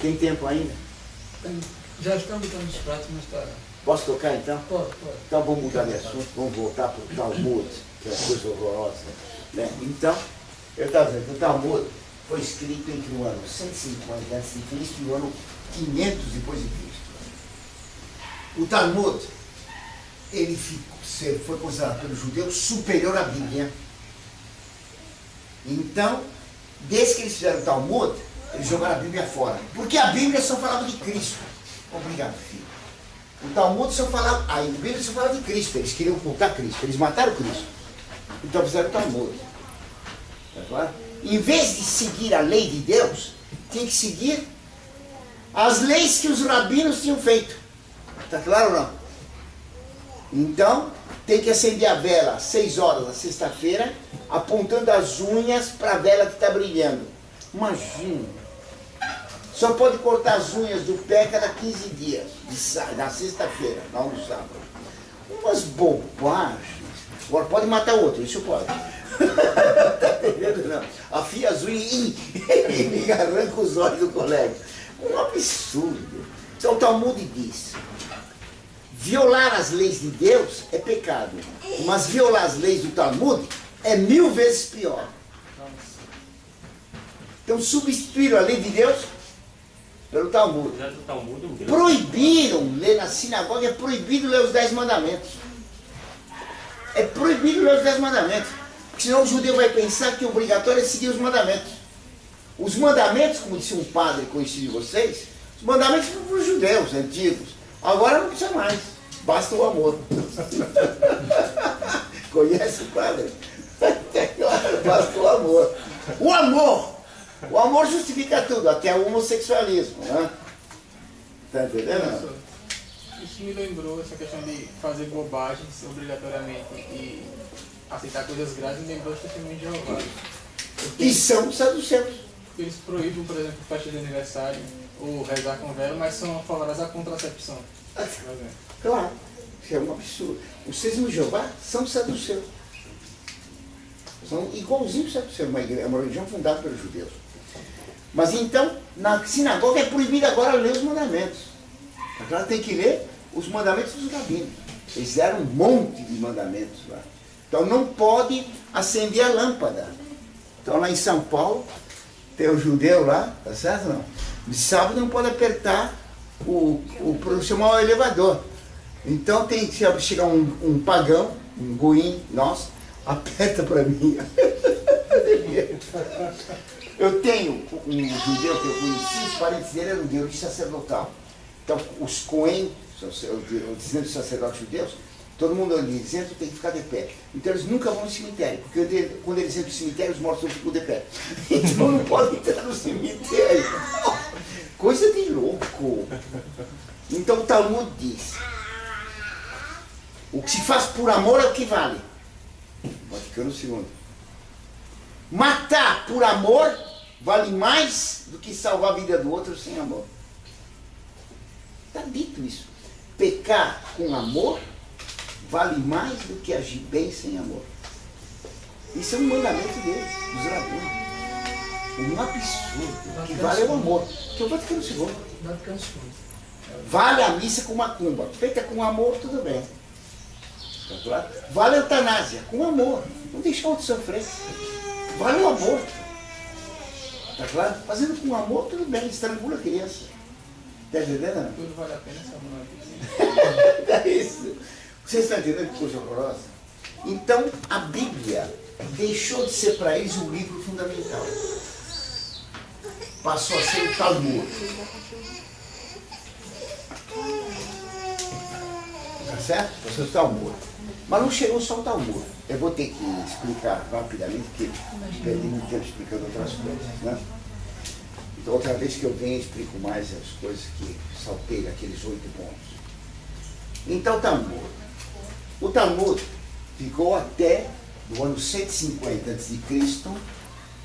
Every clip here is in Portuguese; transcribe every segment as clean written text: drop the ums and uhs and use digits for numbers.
Tem tempo ainda? Já estamos botando os pratos, mas está... Posso tocar então? Pode. Então vamos mudar de assunto, vamos voltar para o Talmud, que é uma coisa horrorosa. Né? Então, eu estava dizendo que o Talmud foi escrito entre o ano 150 a.C. e o ano 500 depois de Cristo. O Talmud, ele foi considerado pelos judeus superior à Bíblia. Então, desde que eles fizeram o Talmud, eles jogaram a Bíblia fora. Porque a Bíblia só falava de Cristo. Obrigado, filho. O Talmud só falava, a Bíblia só falava de Cristo. Eles queriam ocultar Cristo. Eles mataram Cristo. Então fizeram o Talmud. Tá claro? Em vez de seguir a lei de Deus, tinha que seguir as leis que os rabinos tinham feito. Está claro ou não? Então, tem que acender a vela às 6 horas da sexta-feira, apontando as unhas para a vela que está brilhando. Imagina. Só pode cortar as unhas do pé cada 15 dias, na sexta-feira, não no sábado. Umas bobagens. Agora pode matar outro, isso pode. Tá entendendo? Não. Afia as unhas e arranca os olhos do colega. Um absurdo. Então o Talmud diz: violar as leis de Deus é pecado, mas violar as leis do Talmud é 1000 vezes pior. Então substituíram a lei de Deus pelo Talmud. Proibiram ler na sinagoga, é proibido ler os 10 mandamentos. É proibido ler os 10 mandamentos. Porque senão o judeu vai pensar que o obrigatório é seguir os mandamentos. Os mandamentos, como disse um padre conhecido de vocês, os mandamentos são para os judeus antigos. Agora não precisa mais. Basta o amor. Conhece o padre? Basta o amor. O amor! O amor justifica tudo, até o homossexualismo, né? Tá entendendo? Isso me lembrou essa questão de fazer bobagens obrigatoriamente e aceitar coisas graves, me lembrou o testemunho de Jeová. E são saduceus. Eles proíbem, por exemplo, festa de aniversário ou rezar com vela, mas são favoráveis à contracepção. Claro, isso é um absurdo. Os testemunhos de Jeová são saduceus. São igualzinhos saduceus, é uma religião fundada pelos judeus. Mas então, na sinagoga é proibido agora ler os mandamentos. Agora tem que ler os mandamentos dos rabinos. Eles deram um monte de mandamentos lá. Então não pode acender a lâmpada. Então lá em São Paulo, tem um judeu lá, tá certo não? De sábado não pode apertar chamar o elevador. Então tem que chegar um pagão, um goim, nossa, aperta para mim. Eu tenho um judeu que eu conheci, os parentes dele eram de origem sacerdotal. Então, os Cohen, os descendentes dos sacerdotes judeus, todo mundo ali dizendo que tem que ficar de pé. Então, eles nunca vão no cemitério, porque quando eles entram no cemitério, os mortos ficam de pé. Então, não podem entrar no cemitério. Coisa de louco. Então, o Talmud diz: o que se faz por amor é o que vale. Vaticano II. Matar por amor vale mais do que salvar a vida do outro sem amor. Está dito isso. Pecar com amor vale mais do que agir bem sem amor. Isso é um mandamento deles, dos rabinos. Um absurdo. O que vale é o amor. Que é o Vaticano II. Vale a missa com macumba. Feita com amor, tudo bem. Vale a eutanásia com amor. Não deixa o outro sofrer. Vale o aborto. Tá claro? Fazendo com amor, tudo bem. Estrangula a criança. Está entendendo? Tudo vale a pena se amor. É isso. Vocês estão entendendo que coisa horrorosa? Então, a Bíblia deixou de ser para eles um livro fundamental. Passou a ser o Talmud. Tá certo? Passou o Talmud. Mas não chegou só o Talmud. Eu vou ter que explicar rapidamente, porque perdi muito tempo explicando outras coisas, né? Então, outra vez que eu venho, explico mais as coisas que saltei daqueles 8 pontos. Então, Talmud. O Talmud ficou até do ano 150 a.C.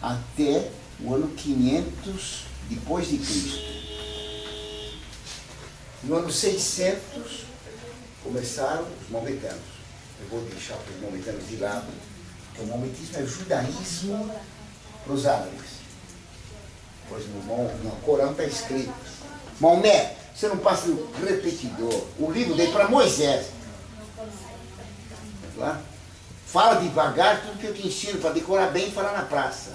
até o ano 500 depois de Cristo. No ano 600 começaram os maometanos. Eu vou deixar os maometanos de lado, porque o maometismo é o judaísmo para os árabes. Pois no Corão está escrito. Maomé, você não passa do repetidor. O livro dele para Moisés. Tá? Fala devagar tudo que eu te ensino para decorar bem e falar na praça.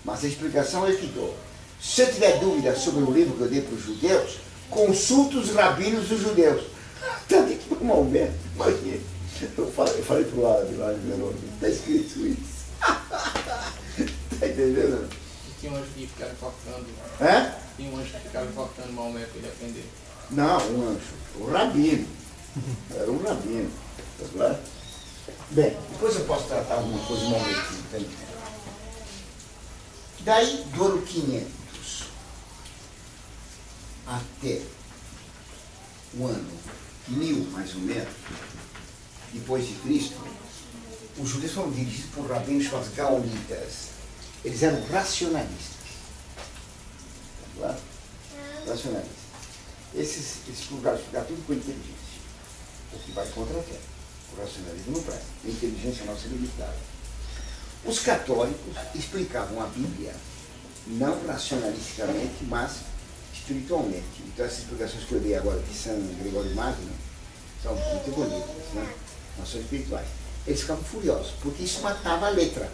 Mas a explicação eu que dou. Se você tiver dúvida sobre o livro que eu dei para os judeus, consulta os rabinos dos judeus. Está dito para Maomé. Imagina. Eu falei para o árabe lá de Verona. Está escrito isso. Está entendendo? Tinha um anjo que ficava enfocando. Hã? Tinha um anjo que ficava enfocando Maomé para ele aprender. Não, um anjo. O rabino. Era um rabino. Tá claro? Bem, depois eu posso tratar alguma coisa um momentinho, tá entendendo? Daí, do ano 500 até o ano 1000, mais ou menos, depois de Cristo, os judeus foram dirigidos por rabinos chamados gaonitas. Eles eram racionalistas. Tá claro? Racionalistas. Esses lugares ficam tudo com inteligência. O que vai contra a fé. O racionalismo não presta. A inteligência nossa é limitada. Os católicos explicavam a Bíblia não racionalisticamente, mas espiritualmente. Então essas explicações que eu dei agora de São Gregório Magno são muito bonitas, né? Não são espirituais. Eles ficavam furiosos, porque isso matava a letra.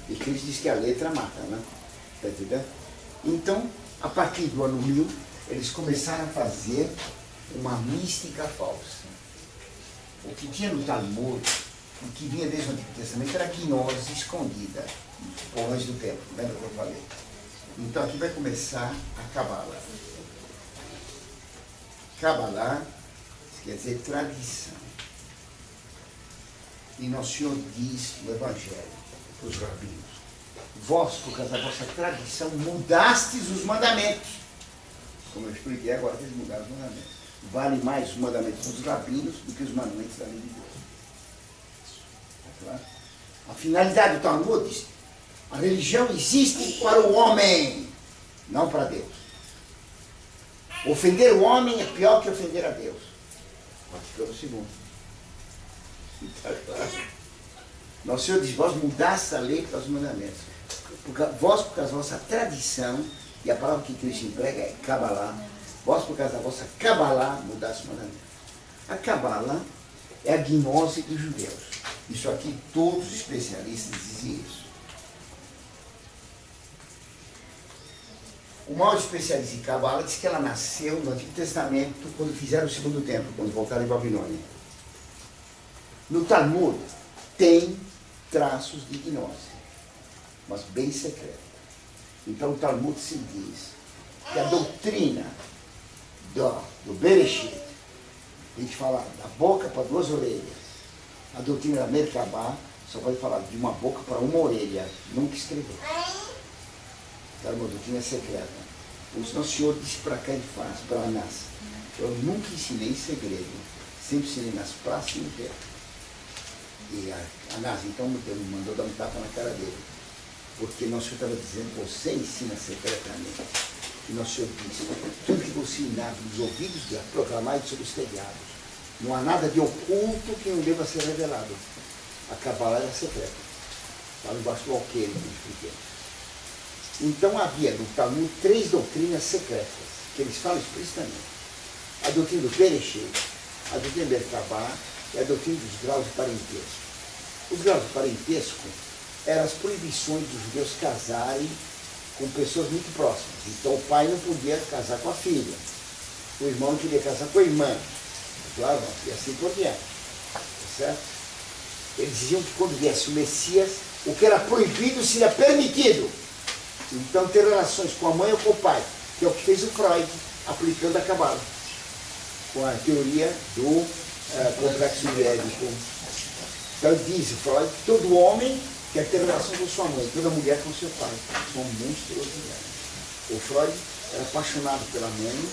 E Cristo diz que a letra mata, né? Está entendendo? Então, a partir do ano 1000, eles começaram a fazer uma mística falsa. O que tinha no Talmud, o que vinha desde o Antigo Testamento, era gnose escondida, nos porões do templo, lembra que eu falei? Então aqui vai começar a Cabala. Cabala quer dizer tradição. E Nosso Senhor diz no Evangelho para os rabinos: vós, por causa da vossa tradição, mudastes os mandamentos. Como eu expliquei agora, eles mudaram os mandamentos. Vale mais os mandamentos dos rabinos do que os mandamentos da lei de Deus. Tá claro? A finalidade do Talmud diz: a religião existe para o homem, não para Deus. Ofender o homem é pior que ofender a Deus. Vaticano II. Tá claro? Nosso Senhor diz: vós mudaste a lei para os mandamentos. Vós, por causa da vossa tradição, e a palavra que Cristo emprega é Kabbalah, vós, por causa da vossa Kabbalah, mudaste os mandamentos. A Kabbalah é a gnose dos judeus. Isso aqui, todos os especialistas dizem isso. O maior especialista em Kabbalah diz que ela nasceu no Antigo Testamento, quando fizeram o segundo templo, quando voltaram em Babilônia. No Talmud tem traços de gnose, mas bem secreto. Então o Talmud se diz que a doutrina do Bereshit, a gente fala da boca para duas orelhas, a doutrina da Merkabah só vai falar de uma boca para uma orelha, nunca escreveu. Então é uma doutrina secreta. O Nosso Senhor disse para Caifás, para Anás: eu nunca ensinei em segredo, sempre ensinei nas praças e no teto. E Anás então me mandou dar um tapa na cara dele, porque Nosso Senhor estava dizendo: você ensina secretamente. E Nosso Senhor disse: tudo que você ensinar nos ouvidos de proclamar sobre os telhados. Não há nada de oculto que não deva ser revelado. A Kabbalah era secreta. Estava embaixo do alqueire, que eu expliquei. Então havia no Talmud 3 doutrinas secretas, que eles falam explicitamente. A doutrina do Bereshit, a doutrina do Merkabah e a doutrina dos graus de parentesco. Os graus de parentesco eram as proibições dos judeus casarem com pessoas muito próximas. Então o pai não podia casar com a filha, o irmão não podia casar com a irmã, claro, e assim por diante. Tá certo? Eles diziam que quando viesse o Messias, o que era proibido seria permitido. Então ter relações com a mãe ou com o pai, que é o que fez o Freud, aplicando a Kabbalah, com a teoria do complexo idélico. Então diz o Freud que todo homem quer ter relação com sua mãe, toda mulher com seu pai. São monstruosidades. O Freud era apaixonado pela mãe,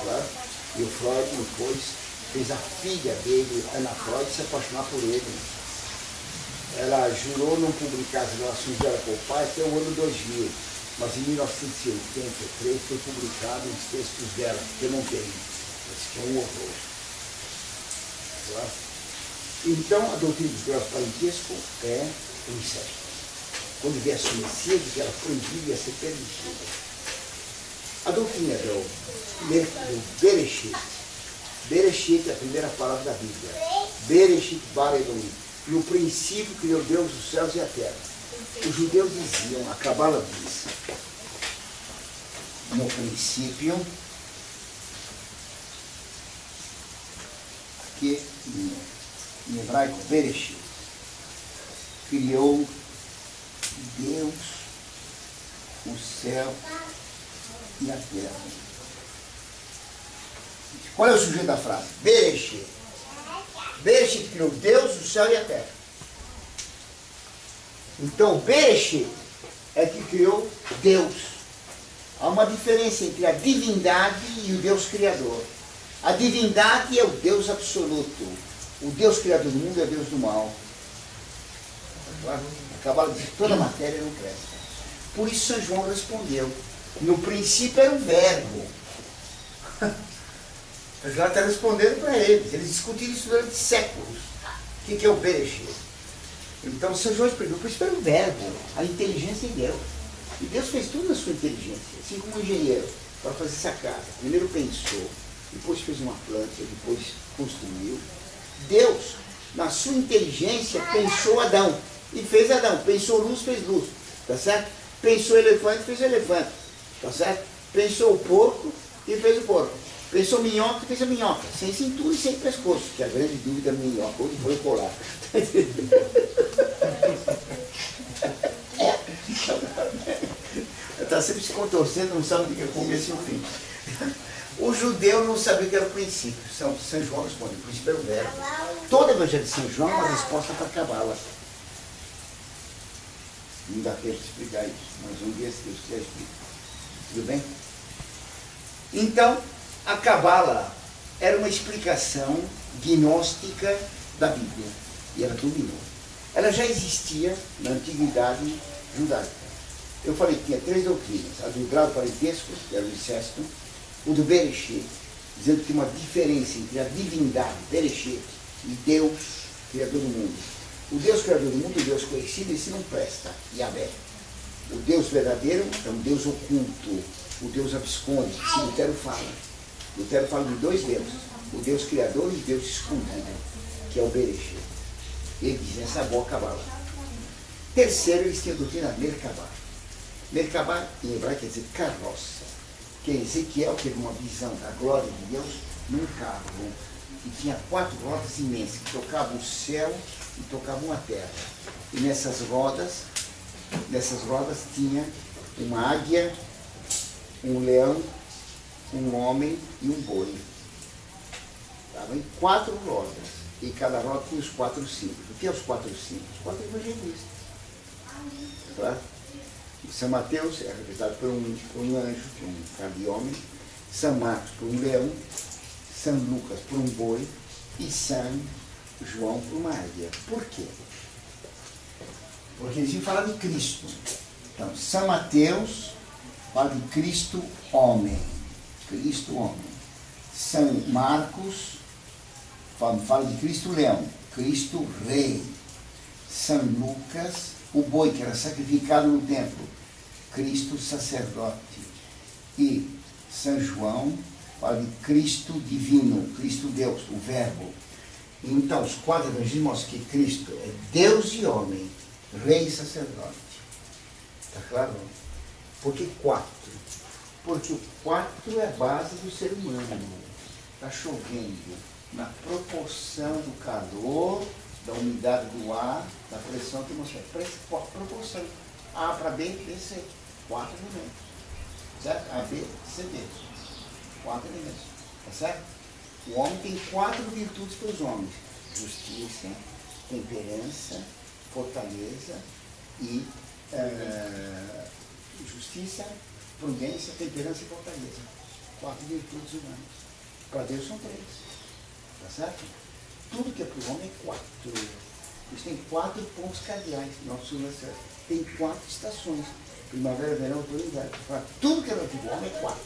claro, e o Freud depois fez a filha dele, Ana Freud, se apaixonar por ele. Ela jurou não publicar as relações dela com o pai até o ano 2000, mas em 1983 foi publicado os textos dela, que eu não tenho. Esse que é um horror. Claro? Então, a doutrina dos graus parentesco é o incesto. quando viesse o Messias, que era proibido, ia ser permitido. A doutrina do Bereshit. Bereshit é a primeira palavra da Bíblia. Bereshit bara Elohim. No princípio criou Deus os céus e a terra. Os judeus diziam, a Cabala diz, no princípio, que em hebraico, Bereshit, criou Deus o céu e a terra. Qual é o sujeito da frase? Bereshit. Bereshit criou Deus, o céu e a terra. Então, Bereshit é que criou Deus. Há uma diferença entre a divindade e o Deus Criador. A divindade é o Deus absoluto. O Deus Criador do mundo é o Deus do mal. Acabaram de dizer que toda a matéria não presta. Por isso São João respondeu. No princípio era o verbo. São João está respondendo para eles. Eles discutiram isso durante séculos. O que é o Bereshit? Então São João explicou. No princípio era o verbo. A inteligência em Deus. E Deus fez tudo na sua inteligência. Assim como um engenheiro, para fazer essa casa. Primeiro pensou, depois fez uma planta, depois construiu. Deus, na sua inteligência, pensou Adão. E fez Adão. Pensou luz, fez luz. Tá certo? Pensou elefante, fez elefante. Tá certo? Pensou o porco e fez o porco. Pensou minhoca e fez a minhoca. Sem cintura e sem pescoço. Que é a grande dúvida da minhoca. Onde foi colar? Está sempre se contorcendo, não sabe o que é o começo e o fim. O judeu não sabia o que era o princípio. São João responde, o princípio era o verbo. Todo o evangelho de São João é uma resposta para a Cabala. Não dá tempo de explicar isso, mas um dia, se Deus quiser, explica. Tudo bem? Então, a Cabala era uma explicação gnóstica da Bíblia. E ela dominou. Ela já existia na antiguidade judaica. Eu falei que tinha três doutrinas. A do grau parentesco, que era o incesto. O do Bereshit, dizendo que tem uma diferença entre a divindade, Bereshit, e Deus, Criador do mundo. O Deus Criador do mundo, o Deus conhecido, esse não presta, Yahvé. O Deus verdadeiro é um Deus oculto, o Deus absconde, que Lutero fala. Lutero fala de dois deuses, o Deus Criador e o Deus escondido, que é o Bereshit. Ele diz, essa é a boa Cabala. Terceiro, eles tinham a doutrina Merkabah. Merkabah, em hebraico, quer dizer carroça. Que Ezequiel teve uma visão da glória de Deus num carro, que tinha 4 rodas imensas, que tocavam o céu e tocavam a terra. E nessas rodas tinha uma águia, um leão, um homem e um boi. Estavam em 4 rodas. E cada roda tinha os 4 símbolos. O que é os 4 símbolos? Os 4 evangelistas. Tá? São Mateus é representado por um anjo, por um cara de homem. São Marcos por um leão. São Lucas por um boi. E São João por uma águia. Por quê? Porque eles iam falar de Cristo. Então, São Mateus fala de Cristo homem. Cristo homem. São Marcos fala de Cristo leão. Cristo rei. São Lucas, o boi que era sacrificado no templo. Cristo sacerdote. E São João fala de Cristo divino, Cristo Deus, o verbo. Então, os 4 evangelhos mostram que Cristo é Deus e homem, rei e sacerdote. Está claro? Por que 4? Porque o 4 é a base do ser humano. Está chovendo na proporção do calor, da umidade do ar, da pressão atmosférica. Proporção. A para B, B, C. 4 elementos. Certo? A, B, C, D. 4 elementos. Tá certo? O homem tem 4 virtudes para os homens: justiça, temperança, fortaleza e justiça, prudência, temperança e fortaleza. 4 virtudes humanas. Para Deus são 3. Tá certo? Tudo que é para o homem é 4. Eles têm 4 pontos cardeais. Nosso universo tem 4 estações. Primavera, verão, outono e inverno. Tudo que é para o homem é 4.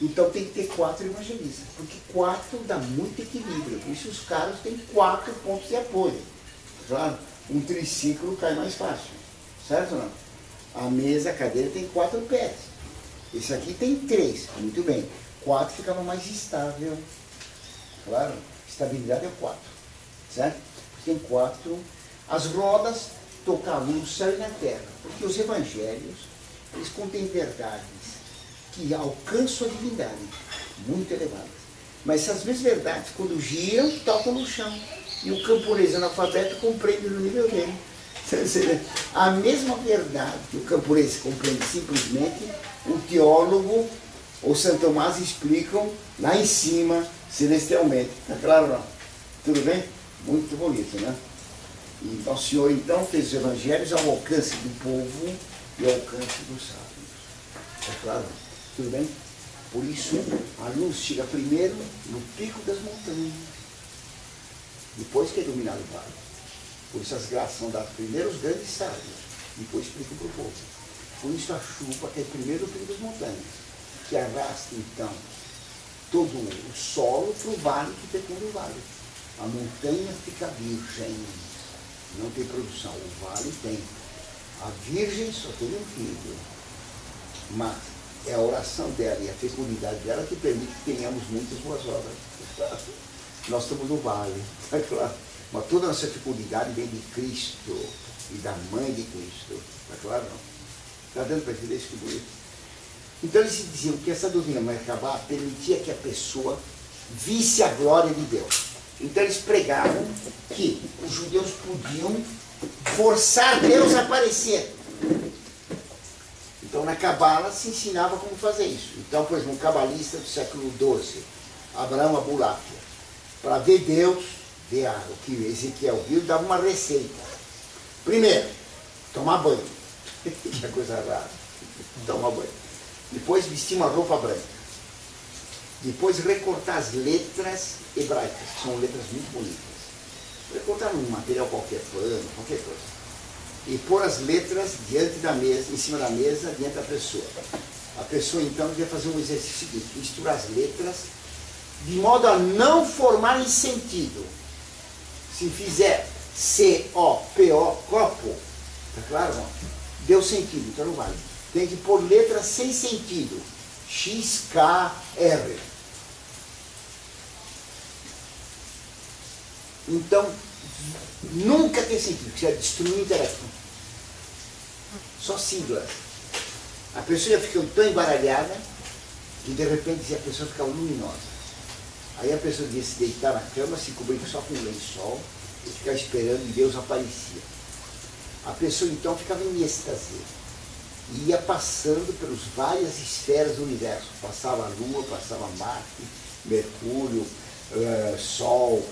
Então tem que ter 4 evangelistas. Porque 4 dá muito equilíbrio. Por isso os caras têm 4 pontos de apoio. Claro, um triciclo cai mais fácil. Certo ou não? A mesa, a cadeira tem 4 pés. Esse aqui tem 3. Muito bem. 4 ficava mais estável. Claro, estabilidade é 4. Certo? Tem 4. As rodas tocavam no céu e na terra. Porque os evangelhos, eles contêm verdades que alcançam a divindade, muito elevadas. Mas essas mesmas verdades, quando giram, tocam no chão. E o camponês analfabeto compreende no nível dele. A mesma verdade que o camponês compreende simplesmente, o teólogo ou Santo Tomás explicam lá em cima, celestialmente. Está claro não? Tudo bem? Muito bonito, né? E Nosso Senhor então fez os evangelhos ao alcance do povo e ao alcance dos sábios. Está claro? Tudo bem? Por isso, a luz chega primeiro no pico das montanhas, depois que é iluminado o vale. Por isso as graças são dadas primeiro aos grandes sábios, depois explicam para o povo. Por isso a chuva cai primeiro no pico das montanhas, que arrasta então todo o solo para o vale que fecunda o vale. A montanha fica virgem, não tem produção. O vale tem. A virgem só tem um filho. Mas é a oração dela e a fecundidade dela que permite que tenhamos muitas boas obras. Nós estamos no vale, está claro? Mas toda a nossa fecundidade vem de Cristo e da mãe de Cristo. Está claro não? Está dando para entender isso que bonito? Então eles diziam que essa doutrina Merkabah permitia que a pessoa visse a glória de Deus. Então eles pregavam que os judeus podiam forçar Deus a aparecer. Então na Cabala se ensinava como fazer isso. Então, por exemplo, um cabalista do século XII, Abraão Abulafia, para ver Deus, ver o que Ezequiel viu, dava uma receita. Primeiro, tomar banho. Que é coisa rara. Tomar banho. Depois vestir uma roupa branca. Depois recortar as letras hebraicas, que são letras muito bonitas. Recortar num material qualquer, pano, qualquer coisa. E pôr as letras diante da mesa, em cima da mesa, diante da pessoa. A pessoa então devia fazer um exercício seguinte, misturar as letras de modo a não formarem sentido. Se fizer C-O-P-O, copo, tá claro? Não? Deu sentido, então não vale. Tem que pôr letras sem sentido. X-K-R. Então, nunca tem sentido, que você vai destruir o intelecto. Só siglas. A pessoa ia ficando tão embaralhada que de repente a pessoa ficava luminosa. Aí a pessoa ia se deitar na cama, se cobrir só com um lençol e ficar esperando e Deus aparecia. A pessoa então ficava em êxtase. E ia passando pelas várias esferas do universo. Passava a Lua, passava Marte, Mercúrio, Sol,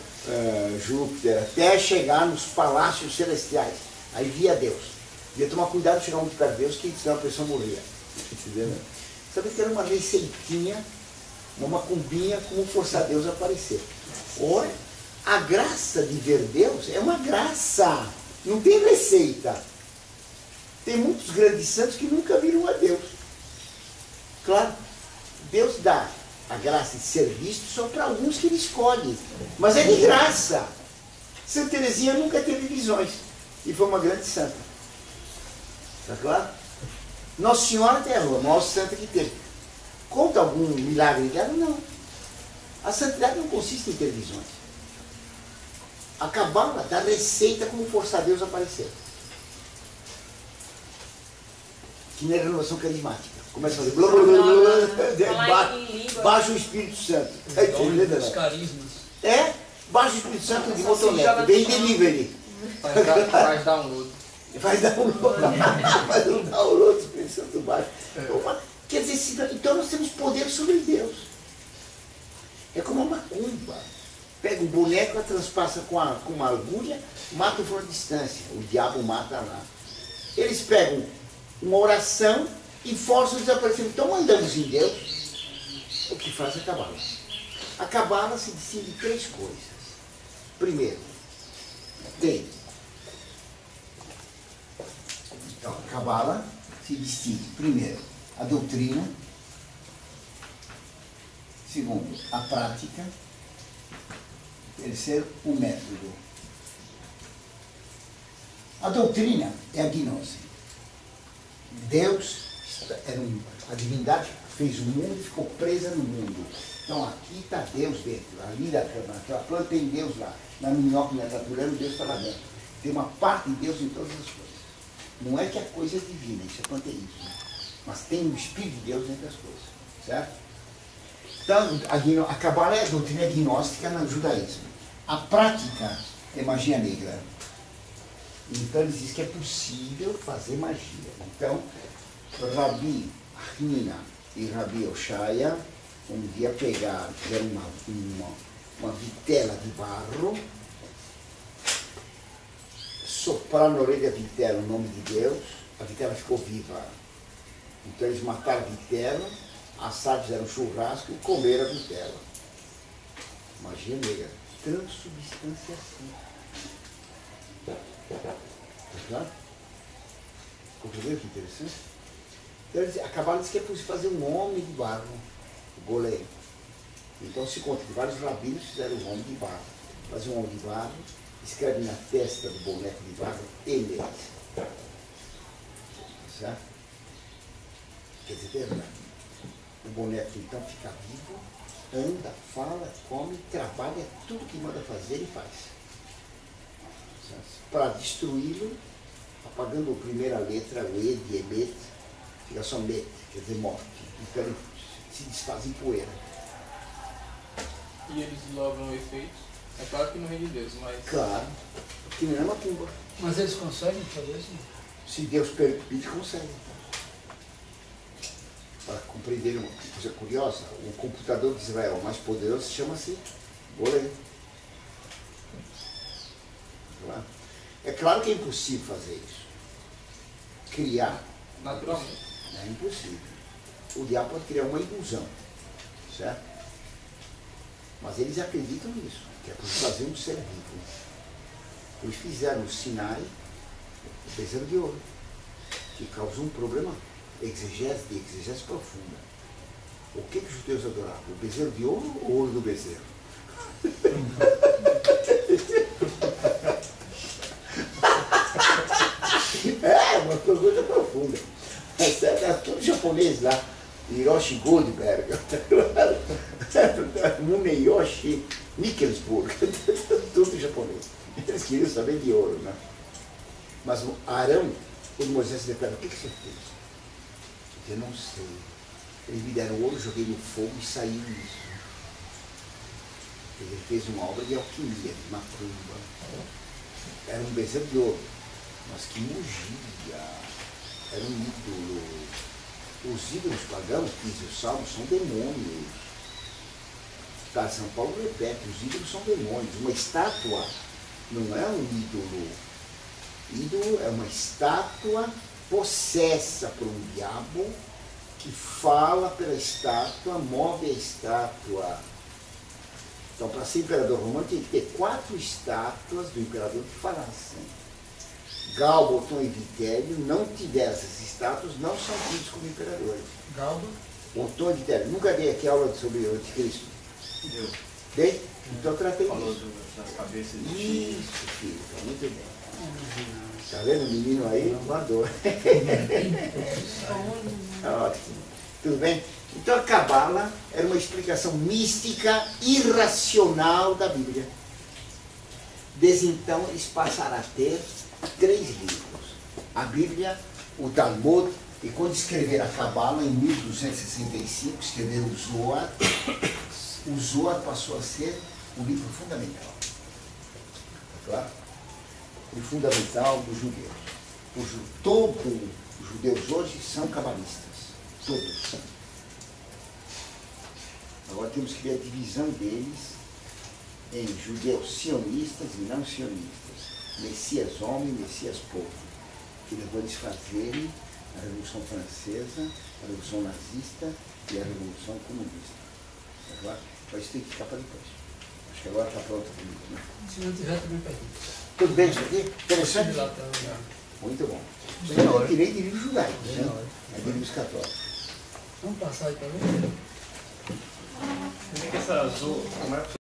Júpiter, até chegar nos palácios celestiais. Aí via Deus. Devia tomar cuidado de chegar muito perto de Deus, que senão a pessoa morria. Entendeu? Sabe que era uma receitinha, uma macumbinha, como forçar Deus a aparecer. Ora, a graça de ver Deus é uma graça. Não tem receita. Tem muitos grandes santos que nunca viram a Deus. Claro, Deus dá a graça de ser visto só para alguns que ele escolhe. Mas é de graça. Santa Teresinha nunca teve visões. E foi uma grande santa. Está claro? Nossa Senhora tem a maior santa que teve. Conta algum milagre dela? Não. A santidade não consiste em ter visões. A Cabala dá receita como forçar Deus a aparecer. Que nem a renovação carismática. Começa a fazer blá blá blá blá, baixa o Espírito Santo. Está entendendo? Os carismas. É, baixa o Espírito Santo de motonete, bem delivery. Faz download. Vai dar um download, o Espírito Santo baixo. Quer dizer, então nós temos poder sobre Deus. É como uma macumba. Pega um boneco, a transpassa com uma agulha, mata o for à distância. O diabo mata lá. Eles pegam uma oração e forçam o desaparecimento. Então mandamos em Deus o que faz a Cabala. A Cabala se distingue de 3 coisas. Primeiro, tem. Então, a Cabala se distingue, primeiro, a doutrina. Segundo, a prática. Terceiro, o método. A doutrina é a gnose. Deus, a divindade fez o mundo e ficou presa no mundo. Então aqui está Deus dentro, ali naquela planta tem Deus lá, na minhoca, na natureza, Deus está lá dentro. Tem uma parte de Deus em todas as coisas. Não é que a coisa é divina, isso é panteísmo, mas tem o Espírito de Deus dentro das coisas, certo? Então a Cabala é a doutrina gnóstica no judaísmo. A prática é magia negra. Então eles dizem que é possível fazer magia. Então, Rabi Hina e Rabi Oshaya um dia fizeram uma vitela de barro, sopraram na orelha da vitela o nome de Deus, a vitela ficou viva. Então eles mataram a vitela, assaram, fizeram churrasco e comeram a vitela. Magia negra. Transubstanciação. Tá claro? Compreendeu que interessante? Então, a Cabala diz que é possível fazer um homem de barro, o golem. Então se conta que vários rabinos fizeram um homem de barro. Fazem um homem de barro, escreve na testa do boneco de barro, ele é. Certo? Quer dizer, verdade. O boneco então fica vivo, anda, fala, come, trabalha, tudo que manda fazer ele faz. Para destruí-lo, apagando a primeira letra, o E de Ebet, fica só Met, quer dizer morte. Então ele se desfaz em poeira. E eles logram o efeito? É claro que no reino de Deus, mas... Claro, que nem é uma tumba. Mas eles conseguem fazer isso? Se Deus permite, consegue. Para compreender uma coisa curiosa, o computador de Israel mais poderoso chama-se Golem. É claro que é impossível fazer isso. Criar. Naturalmente. É impossível. O diabo pode criar uma ilusão, certo? Mas eles acreditam nisso, que é possível fazer um ser vivo. Eles fizeram o Sinai, o bezerro de ouro, que causou um problema exegese profunda. O que os judeus adoravam? O bezerro de ouro ou o ouro do bezerro? É uma pergunta profunda. É tudo japonês lá. Hiroshi Goldberg, Muneyoshi Nickelsburg, tudo japonês. Eles queriam saber de ouro, né? Mas o Arão, quando Moisés se declara, o que você fez? Eu não sei. Eles me deram ouro, joguei no fogo e saiu isso. Ele fez uma obra de alquimia, de macumba. Era um bezerro de ouro, mas que mugia. Era um ídolo. Os ídolos pagãos, diz o Salmo, são demônios. Tá, São Paulo repete, os ídolos são demônios. Uma estátua não é um ídolo. Ídolo é uma estátua possessa por um diabo que fala pela estátua, move a estátua. Então, para ser imperador romano, tinha que ter 4 estátuas do imperador que falassem. Galba, Otton e Vitélio não tiveram essas estátuas, não são tidos como imperadores. Galba? Otton e Vitélio. Nunca dei aqui aula sobre o anticristo. Deu. Dei? Então tratei Falou disso. das cabeças de Isso, filho, tá muito bem. Tá vendo o menino aí? Guardou. Ótimo. Tudo bem? Então a Cabala era uma explicação mística, irracional da Bíblia. Desde então eles passaram a ter 3 livros. A Bíblia, o Talmud, e quando escreveram a Cabala, em 1265, escreveram o Zohar. O Zohar passou a ser o livro fundamental. Tá claro? O fundamental dos judeus. Todos os judeus hoje são cabalistas. Todos. Agora temos que ver a divisão deles em judeus sionistas e não sionistas. Messias homem, Messias povo. Que levou eles fazerem a Revolução Francesa, a Revolução Nazista e a Revolução Comunista. Tá claro? Mas isso tem que ficar para depois. Acho que agora está pronto a comida, né? Se não tiver, também pede. Tudo bem isso aqui? Interessante? Muito bom. Isso aqui é direito de livros judaicos, né? É de livros católicos. Vamos passar aí para ver? Você vê que essa azul, como é